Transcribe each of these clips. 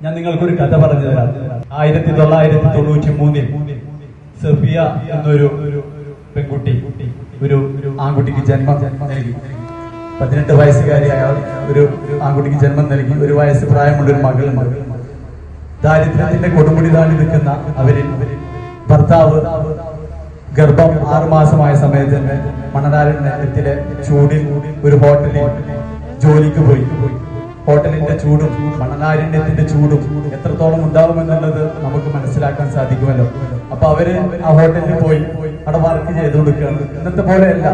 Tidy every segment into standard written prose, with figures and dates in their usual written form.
ഞാൻ നിങ്ങൾക്കൊരു കഥ പറഞ്ഞു തരാം. 1993 സഫിയ എന്നൊരു പെൺകുട്ടി ഒരു ആൺകുട്ടിക്ക് ജന്മം നൽകി. 18 വയസ്സുകാരിയായ ഒരു ആൺകുട്ടിക്ക് ജന്മം നൽകി. 1 വയസ്സ് പ്രായമുള്ള ഒരു മകളുണ്ട്. ദാരിദ്ര്യത്തിന്റെ കൊടുമുടി താണ്ടി നിൽക്കുന്ന അവരിൽ ഭർത്താവ് ഗർഭം 6 മാസമായ സമയത്ത് തന്നെ മണനാരണ്യത്തിലെ ചൂടിൽ ഒരു ഹോട്ടലിൽ ജോലിക്ക് പോയി. ഹോട്ടലിന്റെ ചൂടും മണനാരണ്യത്തിന്റെ ചൂടും എത്രത്തോളം ഉണ്ടാവുമെന്നുള്ളത് നമുക്ക് മനസ്സിലാക്കാൻ സാധിക്കുമല്ലോ. അപ്പൊ അവര് ആ ഹോട്ടലിൽ പോയി അവിടെ വർക്ക് ചെയ്തു കൊടുക്കുകയാണ്. ഇന്നത്തെ പോലെയല്ല,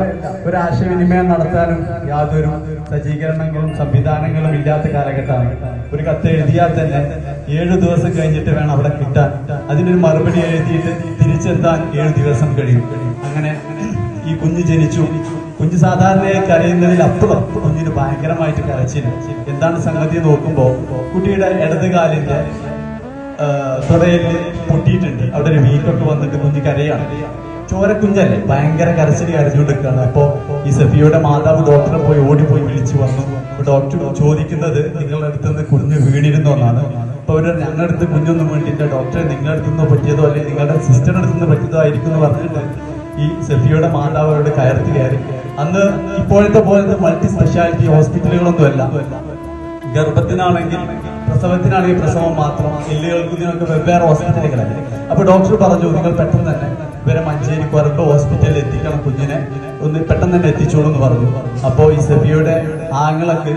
ഒരു ആശയവിനിമയം നടത്താനും യാതൊരു സജ്ജീകരണങ്ങളും സംവിധാനങ്ങളും ഇല്ലാത്ത കാലഘട്ടമാണ്. ഒരു കത്ത് എഴുതിയാൽ തന്നെ 7 ദിവസം കഴിഞ്ഞിട്ട് വേണം അവിടെ കിട്ടാൻ. അതിനൊരു മറുപടി എഴുതിയിട്ട് തിരിച്ചെത്താൻ 7 ദിവസം കഴിയും. അങ്ങനെ ഈ കുഞ്ഞ് ജനിച്ചു. കുഞ്ഞ് സാധാരണയായി കരയുന്നതിൽ അപ്പുറം കുഞ്ഞിന് ഭയങ്കരമായിട്ട് കരച്ചില്ല. എന്താണ് സംഗതി നോക്കുമ്പോ കുട്ടിയുടെ ഇടത് കാലിന്റെ തുടയിൽ പൊട്ടിയിട്ടുണ്ട്. അവിടെ ഒരു വീക്കൊക്കെ വന്നിട്ട് കുഞ്ഞ് കരയാണ്. ചോരക്കുഞ്ഞല്ലേ, ഭയങ്കര കരച്ചിൽ കരഞ്ഞുകൊണ്ടിരിക്കുകയാണ്. അപ്പോ ഈ സഫിയയുടെ മാതാവ് ഡോക്ടറെ പോയി ഓടിപ്പോയി വിളിച്ചു വന്നു. ഡോക്ടർ ചോദിക്കുന്നത് നിങ്ങളുടെ അടുത്തുനിന്ന് കുഞ്ഞ് വീണിരുന്നോ എന്നാണ്. അപ്പൊ അവര് ഞങ്ങളുടെ അടുത്ത് കുഞ്ഞൊന്നും വീണില്ല ഡോക്ടറെ, നിങ്ങളുടെ അടുത്തുനിന്ന് പറ്റിയതോ അല്ലെങ്കിൽ നിങ്ങളുടെ സിസ്റ്ററുടെ അടുത്തുനിന്ന് പറ്റിയതോ ആയിരിക്കും എന്ന് പറഞ്ഞിട്ട് ഈ സഫിയയുടെ മാതാവ് അവരുടെ കയർത്ത് കയറി. അന്ന് ഇപ്പോഴത്തെ പോലത്തെ മൾട്ടി സ്പെഷ്യാലിറ്റി ഹോസ്പിറ്റലുകളൊന്നും അല്ല. ഗർഭത്തിനാണെങ്കിൽ പ്രസവത്തിനാണെങ്കിൽ പ്രസവം മാത്രം, എല്ലുകൾക്കും ഇതിനൊക്കെ വെവ്വേറെ ഹോസ്പിറ്റലുകളല്ലേ. അപ്പൊ ഡോക്ടർ പറഞ്ഞു നിങ്ങൾ പെട്ടെന്ന് തന്നെ ഇവരെ മഞ്ചേരി കൊരമ്പ് ഹോസ്പിറ്റലിൽ എത്തിക്കണം, കുഞ്ഞിനെ ഒന്ന് പെട്ടെന്ന് തന്നെ എത്തിച്ചോളൂ എന്ന് പറഞ്ഞു. അപ്പോ ഈ സഫിയയുടെ ആങ്ങളൊക്കെ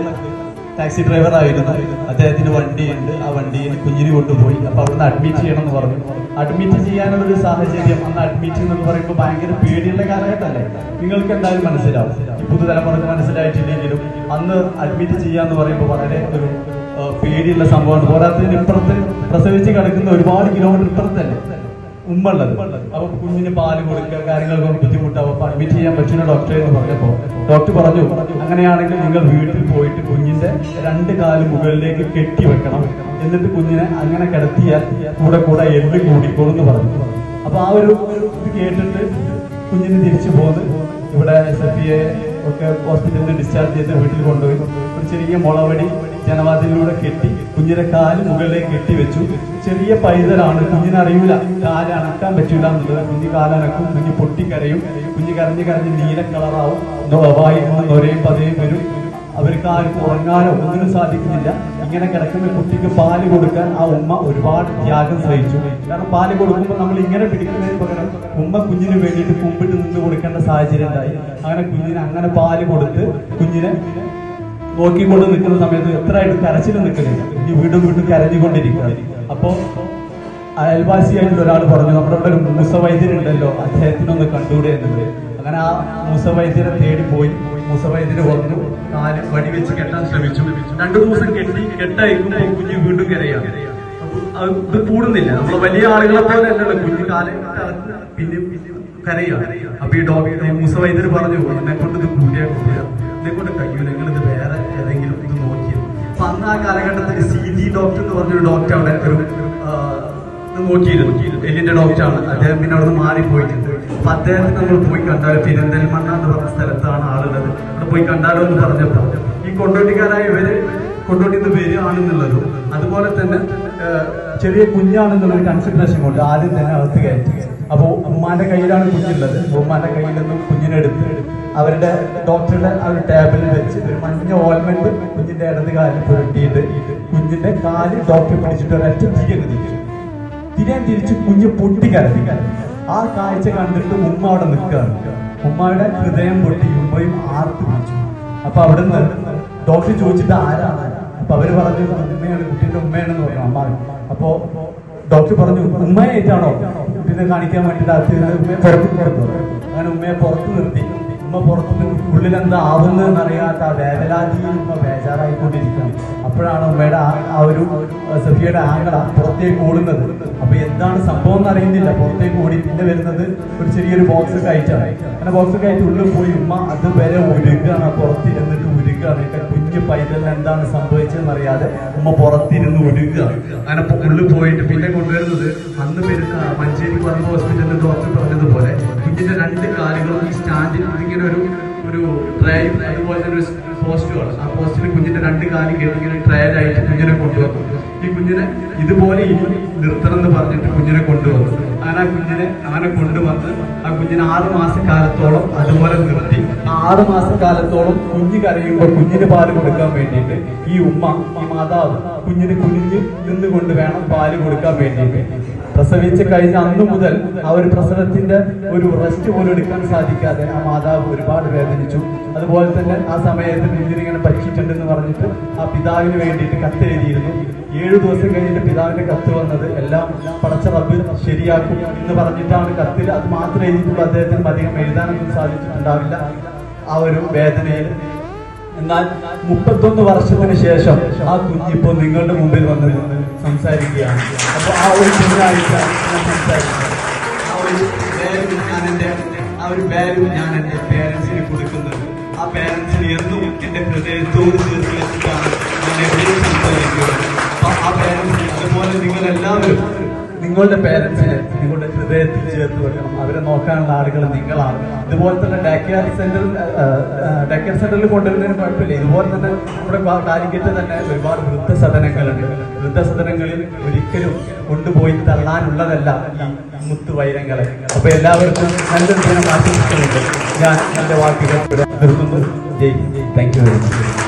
ടാക്സി ഡ്രൈവർ ആയിരുന്നു. അദ്ദേഹത്തിന് വണ്ടിയുണ്ട്. ആ വണ്ടിയിൽ കുഞ്ഞിനെ കൊണ്ടുപോയി. അപ്പൊ അവിടുന്ന് അഡ്മിറ്റ് ചെയ്യണം എന്ന് പറഞ്ഞു. അഡ്മിറ്റ് ചെയ്യാനുള്ള ഒരു സാഹചര്യം അന്ന് അഡ്മിറ്റ് എന്ന് പറയുമ്പോൾ ഭയങ്കര പേടിയുള്ള കാലഘട്ടമല്ലേ. നിങ്ങൾക്ക് എന്തായാലും മനസ്സിലാവും. ഈ പുതുതലമുറക്ക് മനസ്സിലായിട്ടില്ലെങ്കിലും അന്ന് അഡ്മിറ്റ് ചെയ്യാന്ന് പറയുമ്പോൾ വളരെ ഒരു പേടിയുള്ള സംഭവമാണ്. പോരാത്തതിന് ഇപ്പുറത്ത് പ്രസവിച്ച് കിടക്കുന്ന ഒരുപാട് കിലോമീറ്റർ ഇപ്പുറത്തല്ലേ ഉമ്മ ഉള്ളത്. അപ്പൊ കുഞ്ഞിന് പാല് കൊടുക്കുക കാര്യങ്ങൾക്കൊക്കെ ബുദ്ധിമുട്ടാവും. അപ്പൊ അഡ്മിറ്റ് ചെയ്യാൻ പറ്റുന്ന ഡോക്ടറെ എന്ന് പറഞ്ഞപ്പോ ഡോക്ടർ പറഞ്ഞു അങ്ങനെയാണെങ്കിൽ നിങ്ങൾ വീട്ടിൽ പോയിട്ട് കുഞ്ഞിന്റെ 2 കാല് മുകളിലേക്ക് കെട്ടി വെക്കണം, എന്നിട്ട് കുഞ്ഞിനെ അങ്ങനെ കിടത്തിയാൽ കൂടെ എല്ല് കൂടിക്കോളും എന്ന് പറഞ്ഞു. അപ്പൊ ആ ഒരു ഇത് കേട്ടിട്ട് കുഞ്ഞിന് തിരിച്ചു പോന്ന് ഇവിടെ സഫിയെ ഒക്കെ ഹോസ്പിറ്റലിൽ നിന്ന് ഡിസ്ചാർജ് ചെയ്ത് വീട്ടിൽ കൊണ്ടുപോയി. ഒരു ചെറിയ മുളവടി ജനവാതിലൂടെ കെട്ടി കുഞ്ഞിന്റെ കാല് മുകളിലേക്ക് കെട്ടിവെച്ചു. ചെറിയ പൈതലാണ്, കുഞ്ഞിനറിയൂല കാല് അനക്കാൻ പറ്റൂല എന്നുള്ളത്. കുഞ്ഞ് കാലനക്കും, കുഞ്ഞ് പൊട്ടിക്കരയും, കുഞ്ഞ് കരഞ്ഞ് നീല കളറാവും, വായിൽ നിന്ന് നൊരയും പതയും വരും. അവർക്ക് ആർക്കും ഉറങ്ങാനോ ഒന്നിനും സാധിക്കുന്നില്ല. ഇങ്ങനെ കിടക്കുന്ന കുട്ടിക്ക് പാല് കൊടുക്കാൻ ആ ഉമ്മ ഒരുപാട് ത്യാഗം സഹിച്ചു. കാരണം പാല് കൊടുക്കുമ്പോൾ നമ്മൾ ഇങ്ങനെ പിടിക്കുന്നതിന് പകരം ഉമ്മ കുഞ്ഞിന് വേണ്ടിയിട്ട് കുമ്പിട്ട് നിന്ന് കൊടുക്കേണ്ട സാഹചര്യം ഉണ്ടായി. അങ്ങനെ കുഞ്ഞിന് അങ്ങനെ പാല് കൊടുത്ത് കുഞ്ഞിനെ നോക്കിക്കൊണ്ട് നിൽക്കുന്ന സമയത്ത് എത്രയായിട്ട് കരച്ചിൽ നിൽക്കുന്നില്ല. ഈ വീണ്ടും കരഞ്ഞുകൊണ്ടിരിക്കുക. അപ്പോ അയൽവാസിയായിട്ടുള്ള ഒരാൾ പറഞ്ഞു നമ്മുടെ ഇവിടെ ഒരു മൂസവൈദ്യരുണ്ടല്ലോ, അദ്ദേഹത്തിനൊന്ന് കണ്ടുകൂടെ എന്നുള്ളത്. അങ്ങനെ ആ മൂസവൈദ്യരെ തേടി പോയി. മൂസവൈദ്യര് വന്നു, കാല് വടി വെച്ച് കെട്ടാൻ ശ്രമിച്ചു. 2 ദിവസം കെട്ടയക്കുമ്പോ കുഞ്ഞ് വീണ്ടും കരയാണ്. ഇത് കൂടുന്നില്ല. നമ്മള് വലിയ ആളുകളെ പോലെ അല്ലല്ലോ, കുഞ്ഞ് കാല് പിന്നെ കരയാണ്. അപ്പൊ ഈ ഡോക്ടർ മൂസവൈദ്യര് പറഞ്ഞു എന്നെ കൊണ്ട് ഇത് കൂടിയാ എന്നെ കൊണ്ട് കഴിയൂല, നിങ്ങൾ ഇത് വേറെ ഏതെങ്കിലും ഇത് നോക്കിയത്. അപ്പൊ അന്ന് ആ കാലഘട്ടത്തിൽ CD ഡോക്ടർ എന്ന് പറഞ്ഞൊരു ഡോക്ടർ അവിടെ ഒരു നോക്കിയിരുന്നു, എല്ലിന്റെ ഡോക്ടറാണ്. അദ്ദേഹം പിന്നെ അവിടെ നിന്ന് മാറിപ്പോയിട്ടുണ്ട്. അപ്പൊ അദ്ദേഹത്തിന് നമ്മൾ പോയി കണ്ടാൽ പെരിന്തൽമണ്ണ എന്ന് പറഞ്ഞ സ്ഥലത്താണ് ആളുള്ളത്. അവിടെ പോയി കണ്ടാലോ എന്ന് പറഞ്ഞപ്പോ ഈ കൊണ്ടോട്ടിക്കാരായ ഇവര് കൊണ്ടോട്ടിൽ നിന്ന് വരികയാണെന്നുള്ളതും അതുപോലെ തന്നെ ചെറിയ കുഞ്ഞാണെന്നുള്ളൊരു കൺസിഡറേഷൻ കൊണ്ട് ആദ്യം തന്നെ അകത്ത് കയറ്റി. അപ്പൊ ഉമ്മാന്റെ കയ്യിലാണ് കുഞ്ഞുള്ളത്. ഉമ്മാന്റെ കയ്യിൽ നിന്നും കുഞ്ഞിനെടുത്ത് അവരുടെ ഡോക്ടറുടെ ആ ഒരു ടേബിളിൽ വെച്ച് ഒരു മഞ്ഞ ഓയിൽമെന്റ് കുഞ്ഞിന്റെ ഇടത് കാലിൽ പുരട്ടിയിട്ട് കുഞ്ഞിന്റെ കാല് ഡോക്ടർ പിടിച്ചിട്ട് ഒരൊറ്റ തിരിച്ച് കുഞ്ഞ് പൊട്ടിക്കരഞ്ഞു. ആ കാഴ്ച കണ്ടിട്ട് ഉമ്മ അവിടെ നിൽക്കുകയാണ്. ഉമ്മയുടെ ഹൃദയം പൊട്ടി ഉമ്മയും ആർത്ത് പിടിച്ചു. അപ്പൊ അവിടുന്ന് ഡോക്ടർ ചോദിച്ചിട്ട് ആരാണ്? അപ്പൊ അവര് പറഞ്ഞു ഉമ്മയാണ്, കുട്ടീന്റെ ഉമ്മയാണെന്ന് പറഞ്ഞു അമ്മ. അപ്പോ ഡോക്ടർ പറഞ്ഞു ഉമ്മയായിട്ടാണോ കുട്ടീനെ കാണിക്കാൻ വേണ്ടിയിട്ട് ഉമ്മയെ പുറത്ത് അങ്ങനെ ഉമ്മയെ പുറത്ത് നിർത്തി. ഉമ്മ പുറത്ത് ഉള്ളിലെന്താ ആവുന്നതെന്നറിയാത്ത ആ വേവലാതിയിൽ ഉമ്മ ബേജാറായിക്കൊണ്ടിരിക്കണം. അപ്പോഴാണ് ഉമ്മയുടെ ആ ഒരു സഫിയയുടെ ആംഗള പുറത്തേക്ക് ഓടുന്നത്. അപ്പൊ എന്താണ് സംഭവം എന്ന് അറിയുന്നില്ല. പുറത്തേക്ക് ഓടി പിന്നെ വരുന്നത് ഒരു ചെറിയൊരു ബോക്സ് കയറ്റാണ്. അങ്ങനെ ബോക്സ് കയറ്റി ഉള്ളിൽ പോയി ഉമ്മ അതുവരെ ഉരുകാണ്, പുറത്തിരുന്നിട്ട് ഉരുകാണ്. കുഞ്ഞു പൈതലിന് എന്താണ് സംഭവിച്ചതെന്ന് അറിയാതെ ഉമ്മ പുറത്തിരുന്ന് ഉരുകാണ്. അങ്ങനെ ഉള്ളിൽ പോയിട്ട് പിന്നെ കൊണ്ടുവരുന്നത് അന്ന് വരുന്ന മഞ്ചേരി കൊരമ്പ് ഹോസ്പിറ്റലിൽ ഡോക്ടർ പറഞ്ഞതുപോലെ കുഞ്ഞിന്റെ 2 കാലുകളും ഈ സ്റ്റാൻഡിൽ ഇങ്ങനെ ഒരു ട്രേയും അതുപോലെ തന്നെ ഒരു പോസ്റ്റുകൾ. ആ പോസ്റ്റിൽ കുഞ്ഞിന്റെ 2 കാലും ഇങ്ങനെ ട്രയലായിട്ട് കുഞ്ഞിനെ കൊണ്ടുവന്നു. ഈ കുഞ്ഞിനെ ഇതുപോലെ ഇനി നിർത്തണം എന്ന് പറഞ്ഞിട്ട് കുഞ്ഞിനെ കൊണ്ടുവന്നു. അങ്ങനെ കൊണ്ടുവന്ന് ആ കുഞ്ഞിനെ 6 മാസക്കാലത്തോളം അതുപോലെ നിർത്തി. ആ 6 മാസക്കാലത്തോളം കുഞ്ഞ് കരയുമ്പോൾ കുഞ്ഞിന് പാല് കൊടുക്കാൻ വേണ്ടിയിട്ട് ഈ മാതാവ് കുഞ്ഞിന് കുനിഞ്ഞ് നിന്നുകൊണ്ട് വേണം പാല് കൊടുക്കാൻ വേണ്ടിയിട്ട്. പ്രസവിച്ച് കഴിഞ്ഞ അന്നു മുതൽ ആ ഒരു പ്രസവത്തിന്റെ ഒരു റെസ്റ്റ് പോലും എടുക്കാൻ സാധിക്കാതെ ആ മാതാവ് ഒരുപാട് വേദനിച്ചു. അതുപോലെ തന്നെ ആ സമയത്ത് കുഞ്ഞിനിങ്ങനെ പറ്റിയിട്ടുണ്ടെന്ന് പറഞ്ഞിട്ട് ആ പിതാവിന് വേണ്ടിയിട്ട് കത്തെഴുതിയിരുന്നു. 7 ദിവസം കഴിഞ്ഞിട്ട് പിതാവിന്റെ കത്ത് വന്നത് എല്ലാം പടച്ച റബ്ബ് ശരിയാക്കും എന്ന് പറഞ്ഞിട്ടാണ് കത്തിൽ. അത് മാത്രമേ എഴുതിയിട്ടുള്ളൂ. അദ്ദേഹത്തിന് അധികം എഴുതാനൊന്നും സാധിച്ചിട്ടുണ്ടാവില്ല ആ ഒരു വേദനയിൽ. എന്നാൽ 31 വർഷത്തിന് ശേഷം ആ കുഞ്ഞിപ്പോ നിങ്ങളുടെ മുമ്പിൽ വന്ന് സംസാരിക്കുകയാണ്. അപ്പൊ ആ ഒരു കുഞ്ഞാഴ്ച ഞാൻ സംസാരിക്കുന്നത്, ആ ഒരു വാല്യൂ ഞാൻ എന്റെ പേരൻസിന് കൊടുക്കുന്നത്. ആ പേരൻസിന് എന്നും എന്റെ ഹൃദയത്തോട് ചേർത്ത് വെച്ചിട്ടാണ് ഞാൻ എവിടെയും സംസാരിക്കുന്നത്. അപ്പൊ ആ പേരൻസിന് അതുപോലെ നിങ്ങളെല്ലാവരും നിങ്ങളുടെ പേരൻസിനെ നിങ്ങളുടെ ഹൃദയത്തിൽ ചേർത്ത് വെക്കണം. അവരെ നോക്കാനുള്ള ആളുകൾ നിങ്ങളാണ്. ഇതുപോലെ തന്നെ ഡേക്കർ സെന്ററിൽ കൊണ്ടുവരുന്നതിന് കുഴപ്പമില്ല. ഇതുപോലെ തന്നെ നമ്മുടെ കാലിക്കറ്റ് തന്നെ ഒരുപാട് വൃദ്ധസദനങ്ങളുണ്ട്. വൃദ്ധസദനങ്ങളിൽ ഒരിക്കലും കൊണ്ടുപോയി തള്ളാനുള്ളതല്ല ഈ മുത്തുവൈരങ്ങളെ. അപ്പൊ എല്ലാവർക്കും നല്ലൊരു ദിനം ആശംസിക്കുന്നുണ്ട്. ഞാൻ എന്റെ വാക്കുകൾ നിർത്തുന്നു. ജയ്. Thank you very much.